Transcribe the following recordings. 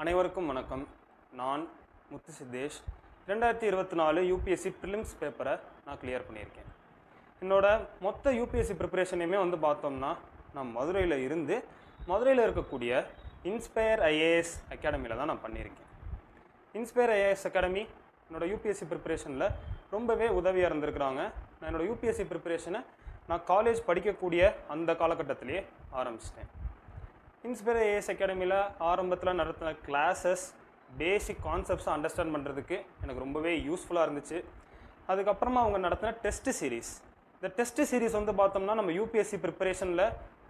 அனைவருக்கும் வணக்கம். நான் முத்து சித்தேஷ். 2024 யூபிஎஸ்சி ப்ரிலிம்ஸ் பேப்பரை நான் கிளியர் பண்ணியிருக்கேன். என்னோட மொத்த யூபிஎஸ்சி ப்ரிப்பரேஷனையுமே பார்த்தோம்னா நான் மதுரையில் இருக்கக்கூடிய இன்ஸ்பயர் ஐஏஎஸ் அகாடமியில் தான் நான் பண்ணியிருக்கேன். இன்ஸ்பயர் ஐஏஎஸ் அகாடமி என்னோடய யூபிஎஸ்சி ப்ரிப்பரேஷனில் ரொம்பவே உதவியாக இருந்திருக்கிறாங்க. நான் என்னோடய யூபிஎஸ்சி ப்ரிப்பரேஷனை நான் காலேஜ் படிக்கக்கூடிய அந்த காலகட்டத்திலே ஆரம்பிச்சிட்டேன். இன்ஸ்பயர் ஐஏஎஸ் அகாடமியில் ஆரம்பத்தில் நடத்தின கிளாஸஸ் பேசிக் கான்செப்ட்ஸை அண்டர்ஸ்டாண்ட் பண்ணுறதுக்கு எனக்கு ரொம்பவே யூஸ்ஃபுல்லாக இருந்துச்சு. அதுக்கப்புறமா அவங்க நடத்தின டெஸ்ட் சீரீஸ், இந்த டெஸ்ட் சீரீஸ் பார்த்தோம்னா நம்ம யூபிஎஸ்சி ப்ரிப்பரேஷனில்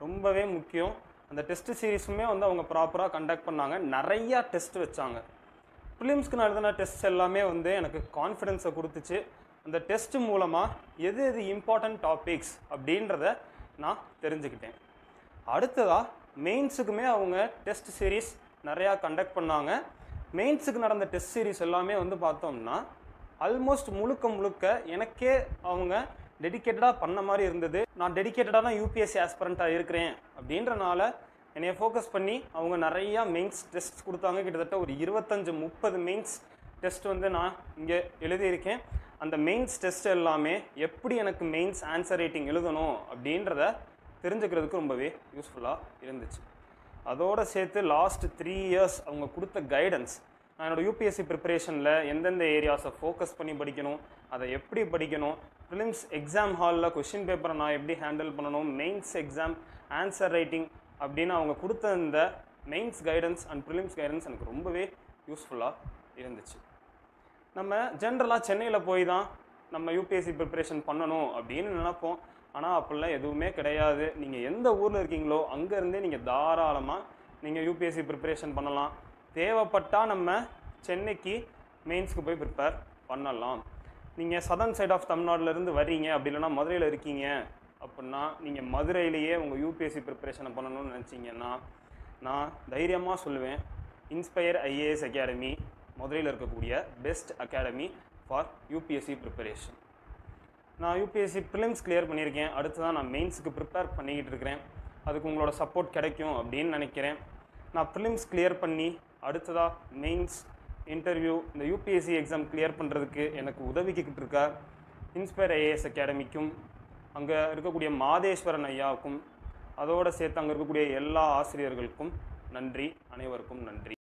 ரொம்பவே முக்கியம். அந்த டெஸ்ட் சீரீஸுமே அவங்க ப்ராப்பராக கண்டக்ட் பண்ணாங்க. நிறையா டெஸ்ட் வச்சாங்க. ப்ரிலிம்ஸ்க்கு நடத்தின டெஸ்ட் எல்லாமே எனக்கு கான்ஃபிடென்ஸை கொடுத்துச்சு. அந்த டெஸ்ட் மூலமாக எது எது இம்பார்ட்டன்ட் டாபிக்ஸ் அப்படின்றத நான் தெரிஞ்சுக்கிட்டேன். அடுத்ததாக மெயின்ஸுக்குமே அவங்க டெஸ்ட் சீரீஸ் நிறையா கண்டக்ட் பண்ணாங்க. மெயின்ஸுக்கு நடந்த டெஸ்ட் சீரீஸ் எல்லாமே பார்த்தோம்னா ஆல்மோஸ்ட் முழுக்க எனக்கே அவங்க டெடிக்கேட்டடாக பண்ண மாதிரி இருந்தது. நான் டெடிக்கேட்டடாக தான் யூபிஎஸ்சி ஆஸ்பிரண்ட்டாக இருக்கிறேன் அப்படின்றனால என்னைய ஃபோக்கஸ் பண்ணி அவங்க நிறையா மெயின்ஸ் டெஸ்ட் கொடுத்தாங்க. கிட்டத்தட்ட ஒரு 25-30 மெயின்ஸ் டெஸ்ட் நான் இங்கே எழுதியிருக்கேன். அந்த மெயின்ஸ் டெஸ்ட் எல்லாமே எப்படி எனக்கு மெயின்ஸ் ஆன்சர் ரைட்டிங் எழுதணும் அப்படின்றத தெரிஞ்சுக்கிறதுக்கு ரொம்பவே யூஸ்ஃபுல்லாக இருந்துச்சு. அதோடு சேர்த்து லாஸ்ட் 3 இயர்ஸ் அவங்க கொடுத்த கைடன்ஸ், நான் என்னோடய யூபிஎஸ்சி ப்ரிப்பரேஷனில் எந்தெந்த ஏரியாஸை ஃபோக்கஸ் பண்ணி படிக்கணும், அதை எப்படி படிக்கணும், ப்ரிலிம்ஸ் எக்ஸாம் ஹாலில் கொஷின் பேப்பரை நான் எப்படி ஹேண்டில் பண்ணணும், மெயின்ஸ் எக்ஸாம் ஆன்சர் ரைட்டிங் அப்படின்னு அவங்க கொடுத்த இந்த mains guidance and prelims guidance எனக்கு ரொம்பவே யூஸ்ஃபுல்லாக இருந்துச்சு. நம்ம ஜென்ரலாக சென்னையில் போய் தான் நம்ம யூபிஎஸ்சி ப்ரிப்பரேஷன் பண்ணணும் அப்படின்னு நினைப்போம். ஆனால் அப்படிலாம் எதுவுமே கிடையாது. நீங்கள் எந்த ஊரில் இருக்கீங்களோ அங்கேருந்தே நீங்கள் தாராளமாக நீங்கள் யூபிஎஸ்சி ப்ரிப்பரேஷன் பண்ணலாம். தேவைப்பட்டால் நம்ம சென்னைக்கு மெயின்ஸ்க்கு போய் ப்ரிப்பேர் பண்ணலாம். நீங்கள் சதர்ன் சைட் ஆஃப் தமிழ்நாட்டிலேருந்து வர்றீங்க, அப்படி இல்லைனா மதுரையில் இருக்கீங்க அப்படின்னா நீங்கள் மதுரையிலேயே உங்கள் யூபிஎஸ்சி ப்ரிப்பரேஷனை பண்ணணும்னு நினச்சிங்கன்னா நான் தைரியமாக சொல்லுவேன், இன்ஸ்பயர் ஐஏஎஸ் அகாடமி மதுரையில் இருக்கக்கூடிய best academy for UPSC preparation. நான் யூபிஎஸ்சி ப்ரிலிம்ஸ் கிளியர் பண்ணியிருக்கேன். அடுத்து தான் நான் மெயின்ஸுக்கு ப்ரிப்பேர் பண்ணிக்கிட்டு இருக்கிறேன். அதுக்கு உங்களோட சப்போர்ட் கிடைக்கும் அப்படின்னு நினைக்கிறேன். நான் ப்ரிலிம்ஸ் கிளியர் பண்ணி அடுத்ததாக மெயின்ஸ் இன்டர்வியூ இந்த யூபிஎஸ்சி எக்ஸாம் கிளியர் பண்ணுறதுக்கு எனக்கு உதவிக்கிட்டு இருக்க இன்ஸ்பயர் ஐஏஎஸ் அகாடமிக்கும் அங்கே இருக்கக்கூடிய மாதேஸ்வரன் ஐயாவுக்கும் அதோடு சேர்த்து அங்கே இருக்கக்கூடிய எல்லா ஆசிரியர்களுக்கும் நன்றி. அனைவருக்கும் நன்றி.